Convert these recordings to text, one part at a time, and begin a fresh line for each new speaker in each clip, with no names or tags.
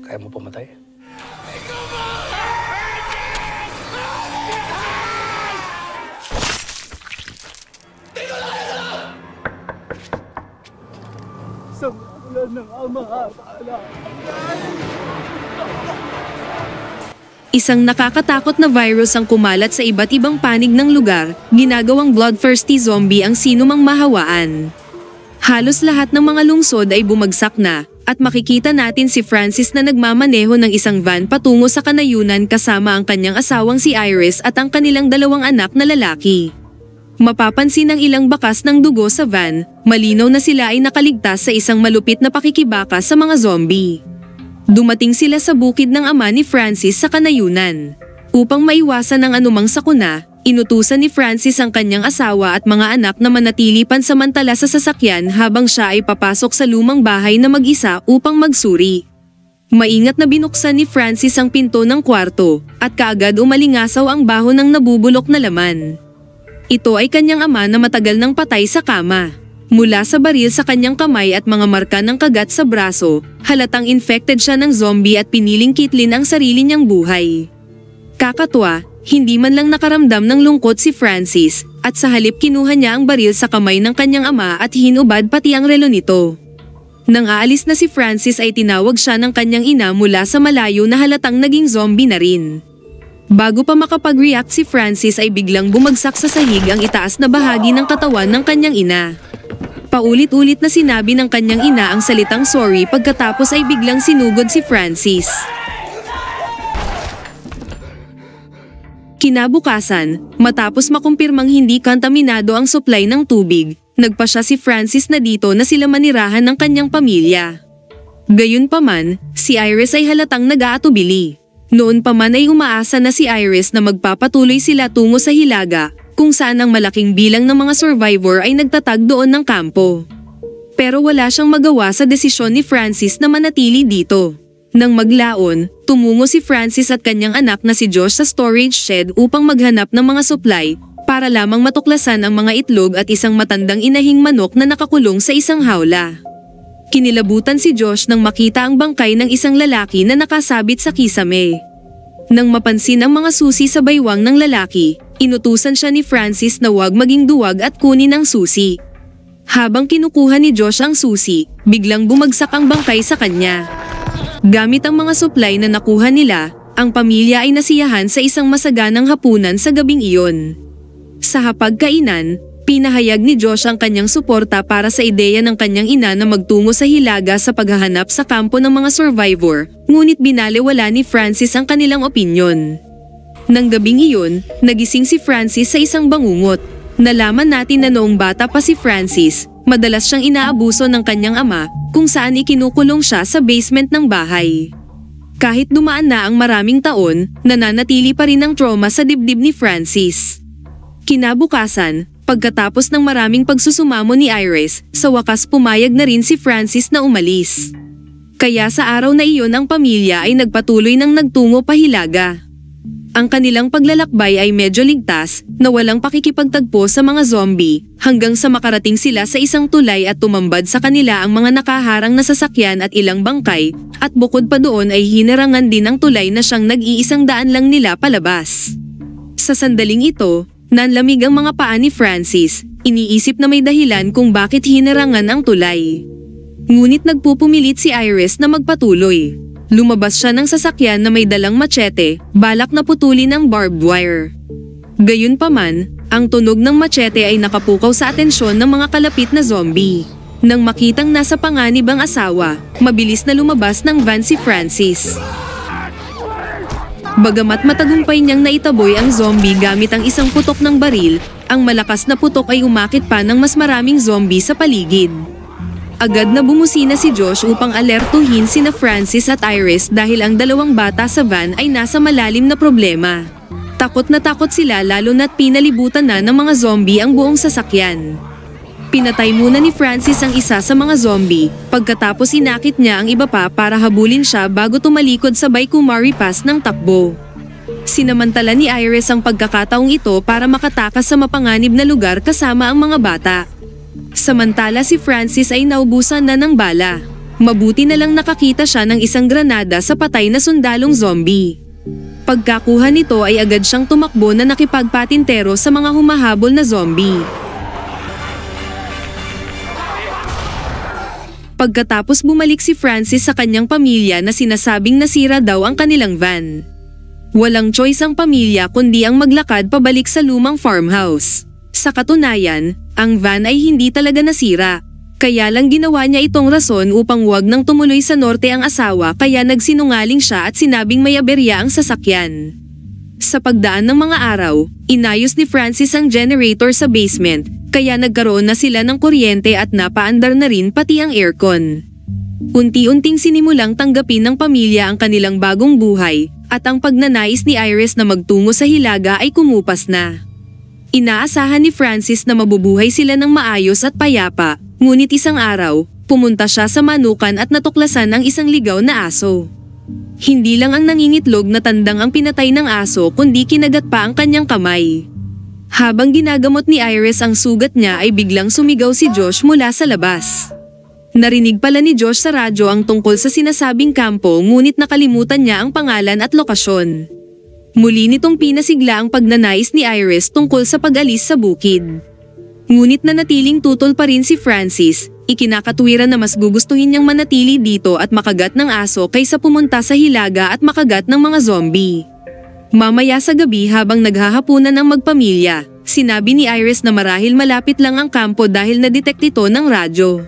Kaya mo pumatay?
Sa ngalan ng Ama at Anak.
Isang nakakatakot na virus ang kumalat sa iba't ibang panig ng lugar, ginagawang bloodthirsty zombie ang sinumang mahawaan. Halos lahat ng mga lungsod ay bumagsak na, at makikita natin si Francis na nagmamaneho ng isang van patungo sa kanayunan kasama ang kanyang asawang si Iris at ang kanilang dalawang anak na lalaki. Mapapansin ang ilang bakas ng dugo sa van, malinaw na sila ay nakaligtas sa isang malupit na pakikibaka sa mga zombie. Dumating sila sa bukid ng ama ni Francis sa kanayunan. Upang maiwasan ang anumang sakuna, inutusan ni Francis ang kanyang asawa at mga anak na manatili pansamantala sa sasakyan habang siya ay papasok sa lumang bahay na mag-isa upang magsuri. Maingat na binuksan ni Francis ang pinto ng kwarto, at kaagad umalingasaw ang baho ng nabubulok na laman. Ito ay kanyang ama na matagal nang patay sa kama. Mula sa baril sa kanyang kamay at mga marka ng kagat sa braso, halatang infected siya ng zombie at piniling kitlin ang sarili niyang buhay. Kakatwa, hindi man lang nakaramdam ng lungkot si Francis, at sa halip kinuha niya ang baril sa kamay ng kanyang ama at hinubad pati ang relo nito. Nang aalis na si Francis ay tinawag siya ng kanyang ina mula sa malayo na halatang naging zombie na rin. Bago pa makapag-react si Francis ay biglang bumagsak sa sahig ang itaas na bahagi ng katawan ng kanyang ina. Paulit-ulit na sinabi ng kanyang ina ang salitang sorry pagkatapos ay biglang sinugod si Francis. Kinabukasan, matapos makumpirmang hindi kontaminado ang supply ng tubig, nagpasya si Francis na dito na sila manirahan ng kanyang pamilya. Gayunpaman, si Iris ay halatang nag-aatubili. Noon pa man ay umaasa na si Iris na magpapatuloy sila tungo sa Hilaga, kung saan ang malaking bilang ng mga survivor ay nagtatag doon ng kampo. Pero wala siyang magawa sa desisyon ni Francis na manatili dito. Nang maglaon, tumungo si Francis at kanyang anak na si Josh sa storage shed upang maghanap ng mga supply, para lamang matuklasan ang mga itlog at isang matandang inahing manok na nakakulong sa isang hawla. Kinilabutan si Josh nang makita ang bangkay ng isang lalaki na nakasabit sa kisame. Nang mapansin ang mga susi sa baywang ng lalaki, inutusan siya ni Francis na huwag maging duwag at kunin ang susi. Habang kinukuha ni Josh ang susi, biglang bumagsak ang bangkay sa kanya. Gamit ang mga supply na nakuha nila, ang pamilya ay nasiyahan sa isang masaganang hapunan sa gabing iyon. Sa hapagkainan, pinahayag ni Josh ang kanyang suporta para sa ideya ng kanyang ina na magtungo sa Hilaga sa paghahanap sa kampo ng mga survivor, ngunit binaliwala ni Francis ang kanilang opinyon. Nang gabing iyon, nagising si Francis sa isang bangungot. Nalaman natin na noong bata pa si Francis, madalas siyang inaabuso ng kanyang ama, kung saan ikinukulong siya sa basement ng bahay. Kahit dumaan na ang maraming taon, nananatili pa rin ang trauma sa dibdib ni Francis. Kinabukasan, pagkatapos ng maraming pagsusumamo ni Iris, sa wakas pumayag na rin si Francis na umalis. Kaya sa araw na iyon ang pamilya ay nagpatuloy ng nagtungo pa Hilaga. Ang kanilang paglalakbay ay medyo ligtas, na walang pakikipagtagpo sa mga zombie, hanggang sa makarating sila sa isang tulay at tumambad sa kanila ang mga nakaharang na sasakyan at ilang bangkay, at bukod pa doon ay hinarangan din ang tulay na siyang nag-iisang daan lang nila palabas. Sa sandaling ito, nanlamig ang mga paa ni Francis, iniisip na may dahilan kung bakit hinarangan ang tulay. Ngunit nagpupumilit si Iris na magpatuloy. Lumabas siya ng sasakyan na may dalang machete, balak na putulin ang barbed wire. Gayunpaman, ang tunog ng machete ay nakapukaw sa atensyon ng mga kalapit na zombie. Nang makitang nasa panganib ang asawa, mabilis na lumabas ng van si Francis. Bagamat matagumpay niyang naitaboy ang zombie gamit ang isang putok ng baril, ang malakas na putok ay umakit pa ng mas maraming zombie sa paligid. Agad na bumusina si Josh upang alertuhin sina Francis at Iris dahil ang dalawang bata sa van ay nasa malalim na problema. Takot na takot sila lalo na't pinalibutan na ng mga zombie ang buong sasakyan. Pinatay muna ni Francis ang isa sa mga zombie, pagkatapos inakit niya ang iba pa para habulin siya bago tumalikod sabay kumaripas ng takbo. Sinamantala ni Iris ang pagkakataong ito para makatakas sa mapanganib na lugar kasama ang mga bata. Samantala si Francis ay naubusan na ng bala. Mabuti na lang nakakita siya ng isang granada sa patay na sundalong zombie. Pagkakuha nito ay agad siyang tumakbo na nakipagpatintero sa mga humahabol na zombie. Pagkatapos bumalik si Francis sa kanyang pamilya na sinasabing nasira daw ang kanilang van. Walang choice ang pamilya kundi ang maglakad pabalik sa lumang farmhouse. Sa katunayan, ang van ay hindi talaga nasira. Kaya lang ginawa niya itong rason upang wag nang tumuloy sa norte ang asawa kaya nagsinungaling siya at sinabing may aberya ang sasakyan. Sa pagdaan ng mga araw, inayos ni Francis ang generator sa basement kaya nagkaroon na sila ng kuryente at napaandar na rin pati ang aircon. Unti-unting sinimulang tanggapin ng pamilya ang kanilang bagong buhay at ang pagnanais ni Iris na magtungo sa Hilaga ay kumupas na. Inaasahan ni Francis na mabubuhay sila ng maayos at payapa. Ngunit isang araw, pumunta siya sa manukan at natuklasan ang isang ligaw na aso. Hindi lang ang nangingitlog na tandang ang pinatay ng aso kundi kinagat pa ang kanyang kamay. Habang ginagamot ni Iris ang sugat niya ay biglang sumigaw si Josh mula sa labas. Narinig pala ni Josh sa radyo ang tungkol sa sinasabing kampo ngunit nakalimutan niya ang pangalan at lokasyon. Muli nitong pinasigla ang pagnanais ni Iris tungkol sa pag-alis sa bukid. Ngunit nanatiling tutol pa rin si Francis, ikinakatwiran na mas gugustuhin niyang manatili dito at makagat ng aso kaysa pumunta sa Hilaga at makagat ng mga zombie. Mamaya sa gabi habang naghahapunan ang magpamilya, sinabi ni Iris na marahil malapit lang ang kampo dahil na-detect ito ng radyo.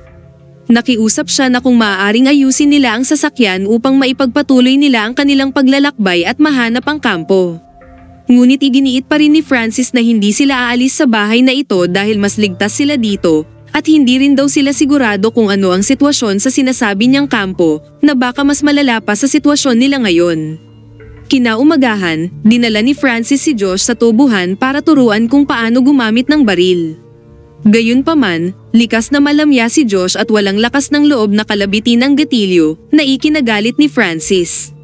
Nakiusap siya na kung maaaring ayusin nila ang sasakyan upang maipagpatuloy nila ang kanilang paglalakbay at mahanap ang kampo. Ngunit iginiit pa rin ni Francis na hindi sila aalis sa bahay na ito dahil mas ligtas sila dito at hindi rin daw sila sigurado kung ano ang sitwasyon sa sinasabi niyang kampo na baka mas malala pa sa sitwasyon nila ngayon. Kinaumagahan, dinala ni Francis si Josh sa tubuhan para turuan kung paano gumamit ng baril. Gayunpaman, likas na malamya si Josh at walang lakas ng loob na kalabitin ang gatilyo na ikinagalit ni Francis.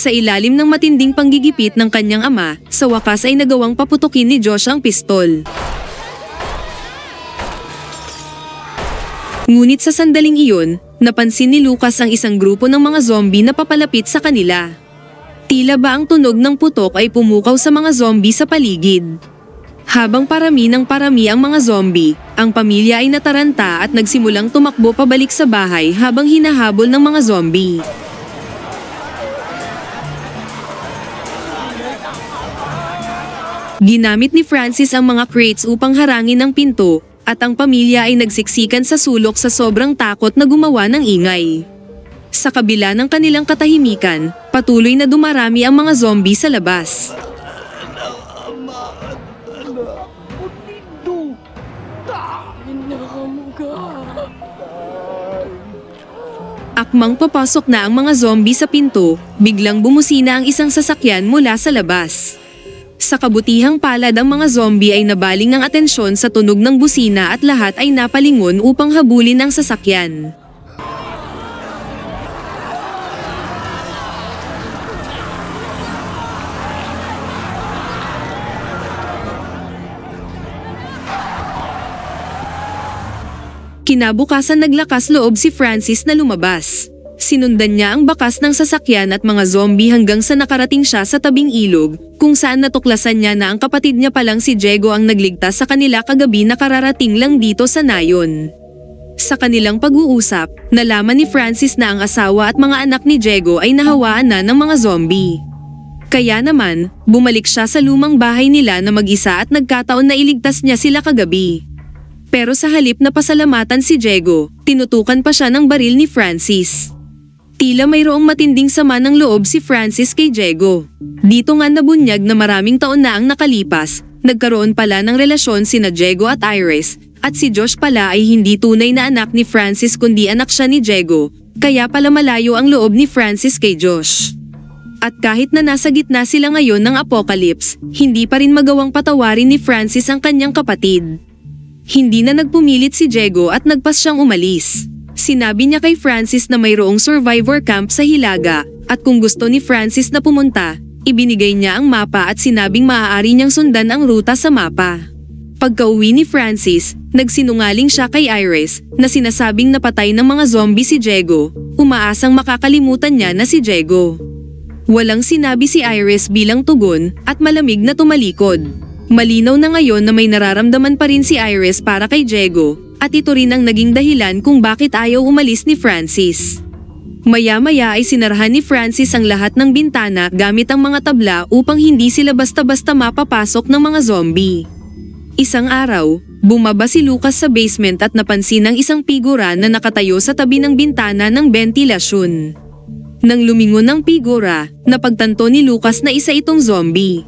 Sa ilalim ng matinding panggigipit ng kanyang ama, sa wakas ay nagawang paputukin ni Josh ang pistol. Ngunit sa sandaling iyon, napansin ni Lucas ang isang grupo ng mga zombie na papalapit sa kanila. Tila ba ang tunog ng putok ay pumukaw sa mga zombie sa paligid. Habang parami ng parami ang mga zombie, ang pamilya ay nataranta at nagsimulang tumakbo pabalik sa bahay habang hinahabol ng mga zombie. Ginamit ni Francis ang mga crates upang harangin ang pinto, at ang pamilya ay nagsiksikan sa sulok sa sobrang takot na gumawa ng ingay. Sa kabila ng kanilang katahimikan, patuloy na dumarami ang mga zombie sa labas. Akmang papasok na ang mga zombie sa pinto, biglang bumusina ang isang sasakyan mula sa labas. Sa kabutihang palad ang mga zombie ay nabaling ng atensyon sa tunog ng busina at lahat ay napalingon upang habulin ang sasakyan. Kinabukasan naglakas loob si Francis na lumabas. Sinundan niya ang bakas ng sasakyan at mga zombie hanggang sa nakarating siya sa tabing ilog, kung saan natuklasan niya na ang kapatid niya palang si Diego ang nagligtas sa kanila kagabi na kararating lang dito sa nayon. Sa kanilang pag-uusap, nalaman ni Francis na ang asawa at mga anak ni Diego ay nahawaan na ng mga zombie. Kaya naman, bumalik siya sa lumang bahay nila na mag-isa at nagkataon na iligtas niya sila kagabi. Pero sa halip na pasalamatan si Diego, tinutukan pa siya ng baril ni Francis. Tila mayroong matinding sama ng loob si Francis kay Diego. Dito nga nabunyag na maraming taon na ang nakalipas, nagkaroon pala ng relasyon sina Diego at Iris, at si Josh pala ay hindi tunay na anak ni Francis kundi anak siya ni Diego, kaya pala malayo ang loob ni Francis kay Josh. At kahit na nasa gitna sila ngayon ng apocalypse, hindi pa rin magawang patawarin ni Francis ang kanyang kapatid. Hindi na nagpumilit si Diego at nagpas siyang umalis. Sinabi niya kay Francis na mayroong survivor camp sa Hilaga, at kung gusto ni Francis na pumunta, ibinigay niya ang mapa at sinabing maaari niyang sundan ang ruta sa mapa. Pagka-uwi ni Francis, nagsinungaling siya kay Iris na sinasabing napatay ng mga zombie si Diego, umaasang makakalimutan niya na si Diego. Walang sinabi si Iris bilang tugon at malamig na tumalikod. Malinaw na ngayon na may nararamdaman pa rin si Iris para kay Diego at ito rin ang naging dahilan kung bakit ayaw umalis ni Francis. Maya-maya ay sinarahan ni Francis ang lahat ng bintana gamit ang mga tabla upang hindi sila basta-basta mapapasok ng mga zombie. Isang araw, bumaba si Lucas sa basement at napansin ang isang figura na nakatayo sa tabi ng bintana ng bentilasyon. Nang lumingon ang figura, napagtanto ni Lucas na isa itong zombie.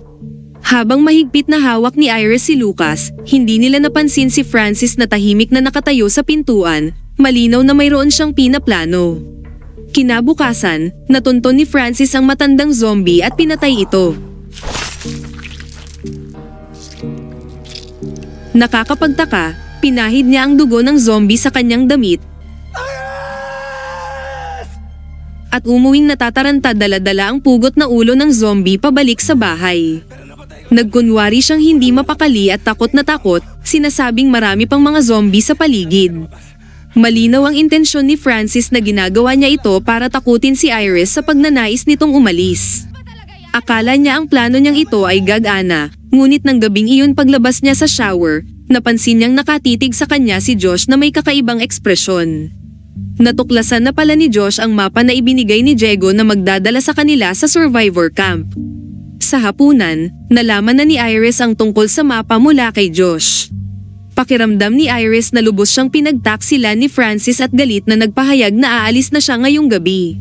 Habang mahigpit na hawak ni Iris si Lucas, hindi nila napansin si Francis na tahimik na nakatayo sa pintuan, malinaw na mayroon siyang pinaplano. Kinabukasan, natunton ni Francis ang matandang zombie at pinatay ito. Nakakapagtaka, pinahid niya ang dugo ng zombie sa kanyang damit at umuwing natataranta dala-dala ang pugot na ulo ng zombie pabalik sa bahay. Nagkunwari siyang hindi mapakali at takot na takot, sinasabing marami pang mga zombie sa paligid. Malinaw ang intensyon ni Francis na ginagawa niya ito para takutin si Iris sa pagnanais nitong umalis. Akala niya ang plano niyang ito ay gagana, ngunit ng gabing iyon paglabas niya sa shower, napansin niyang nakatitig sa kanya si Josh na may kakaibang ekspresyon. Natuklasan na pala ni Josh ang mapa na ibinigay ni Diego na magdadala sa kanila sa survivor camp. Sa hapunan, nalaman na ni Iris ang tungkol sa mapa mula kay Josh. Pakiramdam ni Iris na lubos siyang pinagtak sila ni Francis at galit na nagpahayag na aalis na siya ngayong gabi.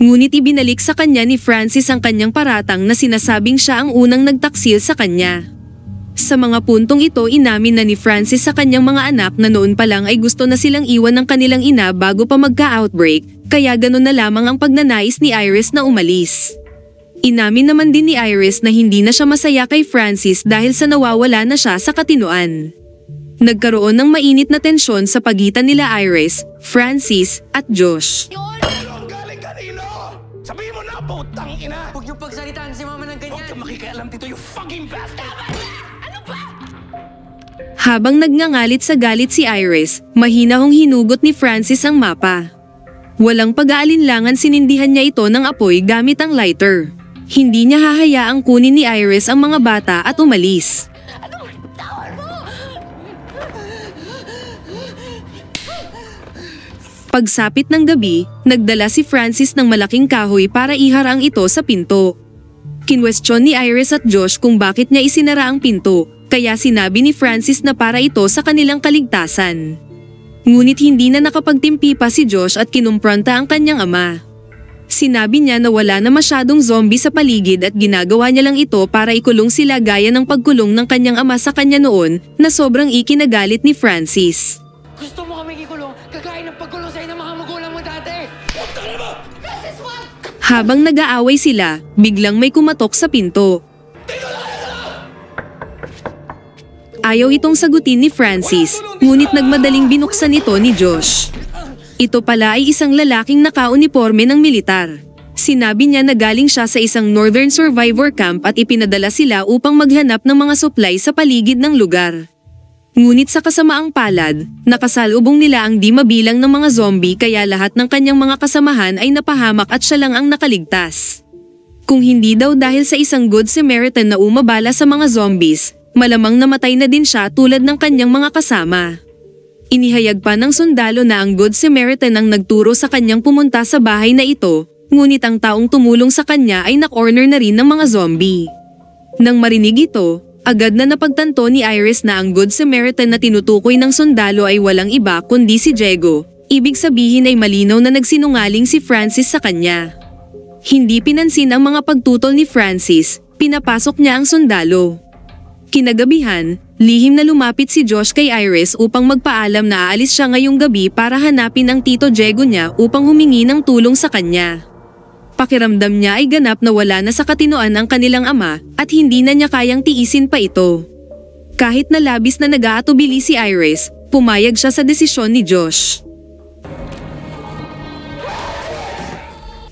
Ngunit ibinalik sa kanya ni Francis ang kanyang paratang na sinasabing siya ang unang nagtaksil sa kanya. Sa mga puntong ito inamin na ni Francis sa kanyang mga anak na noon pa lang ay gusto na silang iwan ng kanilang ina bago pa magka-outbreak, kaya ganun na lamang ang pagnanais ni Iris na umalis. Inamin naman din ni Iris na hindi na siya masaya kay Francis dahil sa nawawala na siya sa katinoan. Nagkaroon ng mainit na tensyon sa pagitan nila Iris, Francis, at Josh.
Sabihin mo na, putang ina!
Huwag niyong pagsalitaan si mama ng ganyan!
Huwag kang makikialam dito, you fucking bastard! Ano ba?
Habang nagngangalit sa galit si Iris, mahina hong hinugot ni Francis ang mapa. Walang pag-aalinlangan sinindihan niya ito ng apoy gamit ang lighter. Hindi niya hahayaang kunin ni Iris ang mga bata at umalis. Pagsapit ng gabi, nagdala si Francis ng malaking kahoy para iharang ito sa pinto. Kinwestiyon ni Iris at Josh kung bakit niya isinara ang pinto, kaya sinabi ni Francis na para ito sa kanilang kaligtasan. Ngunit hindi na nakapagtimpi pa si Josh at kinumpronta ang kanyang ama. Sinabi niya na wala na masyadong zombie sa paligid at ginagawa niya lang ito para ikulong sila gaya ng pagkulong ng kanyang ama sa kanya noon na sobrang ikinagalit ni Francis.
Gusto mo kami ikulong? Kagaya ng pagkulong sa'yo ng mga magulang mo dati!
Habang nag-aaway sila, biglang may kumatok sa pinto. Ayaw itong sagutin ni Francis, ngunit nagmadaling binuksan ito ni Josh. Ito pala ay isang lalaking naka-uniforme ng militar. Sinabi niya na galing siya sa isang Northern Survivor Camp at ipinadala sila upang maghanap ng mga supply sa paligid ng lugar. Ngunit sa kasamaang palad, nakasalubong nila ang di mabilang ng mga zombie kaya lahat ng kanyang mga kasamahan ay napahamak at siya lang ang nakaligtas. Kung hindi daw dahil sa isang Good Samaritan na umabala sa mga zombies, malamang namatay na din siya tulad ng kanyang mga kasama. Inihayag pa ng sundalo na ang Good Samaritan ang nagturo sa kanyang pumunta sa bahay na ito, ngunit ang taong tumulong sa kanya ay na-corner na rin ng mga zombie. Nang marinig ito, agad na napagtanto ni Iris na ang Good Samaritan na tinutukoy ng sundalo ay walang iba kundi si Diego. Ibig sabihin ay malinaw na nagsinungaling si Francis sa kanya. Hindi pinansin ang mga pagtutol ni Francis, pinapasok niya ang sundalo. Kinagabihan, lihim na lumapit si Josh kay Iris upang magpaalam na aalis siya ngayong gabi para hanapin ang tito Diego niya upang humingi ng tulong sa kanya. Pakiramdam niya ay ganap na wala na sa katinoan ang kanilang ama at hindi na niya kayang tiisin pa ito. Kahit na labis na nag-aatubili si Iris, pumayag siya sa desisyon ni Josh.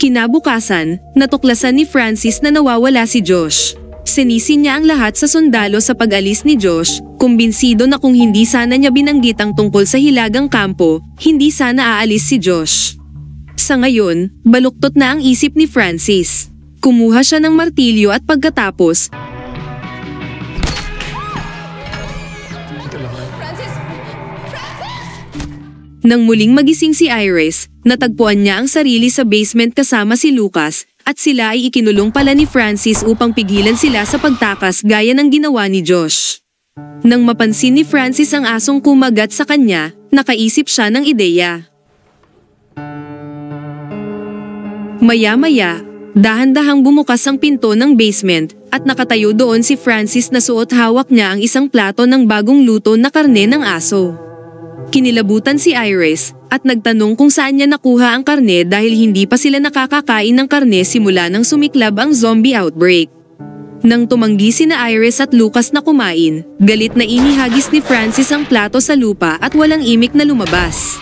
Kinabukasan, natuklasan ni Francis na nawawala si Josh. Sinisi niya ang lahat sa sundalo sa pag-alis ni Josh, Kumbinsido na kung hindi sana niya binanggit ang tungkol sa hilagang kampo, hindi sana aalis si Josh. Sa ngayon, baluktot na ang isip ni Francis. Kumuha siya ng martilyo at pagkatapos, nang muling magising si Iris, natagpuan niya ang sarili sa basement kasama si Lucas, at sila ay ikinulong pala ni Francis upang pigilan sila sa pagtakas gaya ng ginawa ni Josh. Nang mapansin ni Francis ang asong kumagat sa kanya, nakaisip siya ng ideya. Maya-maya, dahan-dahang bumukas ang pinto ng basement, at nakatayo doon si Francis na suot hawak niya ang isang plato ng bagong luto na karne ng aso. Kinilabutan si Iris, at nagtanong kung saan niya nakuha ang karne dahil hindi pa sila nakakakain ng karne simula nang sumiklab ang zombie outbreak. Nang tumanggi sina Iris at Lucas na kumain, galit na inihagis ni Francis ang plato sa lupa at walang imik na lumabas.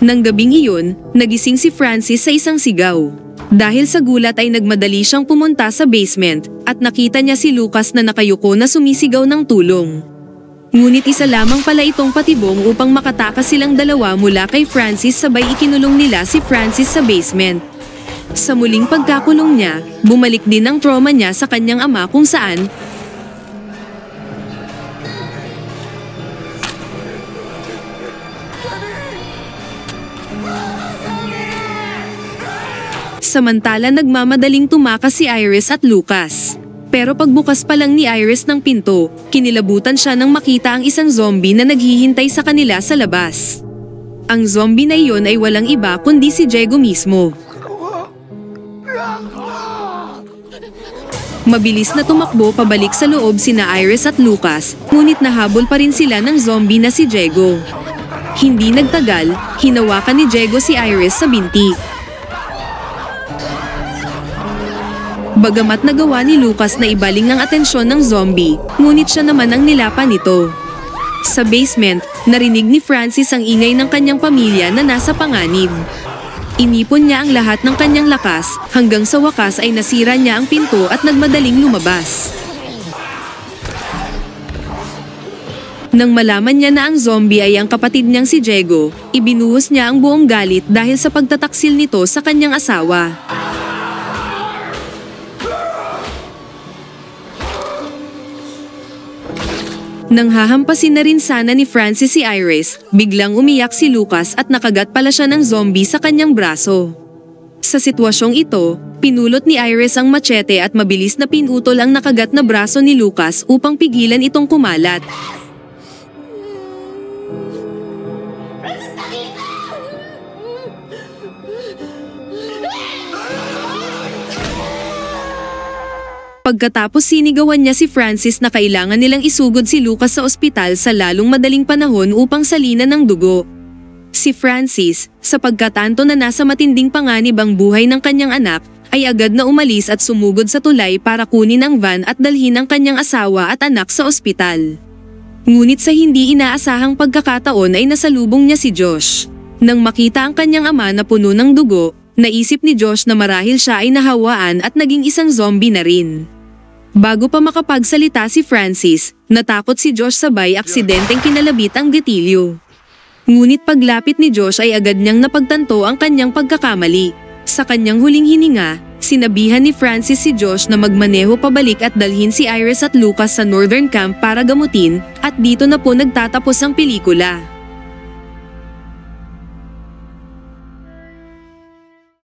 Nang gabing iyon, nagising si Francis sa isang sigaw. Dahil sa gulat ay nagmadali siyang pumunta sa basement, at nakita niya si Lucas na nakayuko na sumisigaw ng tulong. Ngunit isa lamang pala itong patibong upang makatakas silang dalawa mula kay Francis, sabay ikinulong nila si Francis sa basement. Sa muling pagkakulong niya, bumalik din ang trauma niya sa kanyang ama kung saan samantala nagmamadaling tumakas si Iris at Lucas. Pero pagbukas pa lang ni Iris ng pinto, kinilabutan siya nang makita ang isang zombie na naghihintay sa kanila sa labas. Ang zombie na iyon ay walang iba kundi si Diego mismo. Mabilis na tumakbo pabalik sa loob sina Iris at Lucas, ngunit nahabol pa rin sila ng zombie na si Diego. Hindi nagtagal, hinawakan ni Diego si Iris sa binti. Bagamat nagawa ni Lucas na ibaling ang atensyon ng zombie, ngunit siya naman ang nilapan nito. Sa basement, narinig ni Francis ang ingay ng kanyang pamilya na nasa panganib. Inipon niya ang lahat ng kanyang lakas, hanggang sa wakas ay nasira niya ang pinto at nagmadaling lumabas. Nang malaman niya na ang zombie ay ang kapatid niyang si Diego, ibinuhos niya ang buong galit dahil sa pagtataksil nito sa kanyang asawa. Nang hahampasin na rin sana ni Francis si Iris, biglang umiyak si Lucas at nakagat pala siya ng zombie sa kanyang braso. Sa sitwasyong ito, pinulot ni Iris ang machete at mabilis na pinutol ang nakagat na braso ni Lucas upang pigilan itong kumalat. Pagkatapos sinigawan niya si Francis na kailangan nilang isugod si Lucas sa ospital sa lalong madaling panahon upang salinan ng dugo. Si Francis, sa pagkatanto na nasa matinding panganib ang buhay ng kanyang anak, ay agad na umalis at sumugod sa tulay para kunin ang van at dalhin ang kanyang asawa at anak sa ospital. Ngunit sa hindi inaasahang pagkakataon ay nasalubong niya si Josh. Nang makita ang kanyang ama na puno ng dugo, naisip ni Josh na marahil siya ay nahawaan at naging isang zombie na rin. Bago pa makapagsalita si Francis, natakot si Josh sabay aksidenteng kinalabit ang gatilyo. Ngunit paglapit ni Josh ay agad niyang napagtanto ang kanyang pagkakamali. Sa kanyang huling hininga, sinabihan ni Francis si Josh na magmaneho pabalik at dalhin si Iris at Lucas sa Northern Camp para gamutin, at dito na po nagtatapos ang pelikula.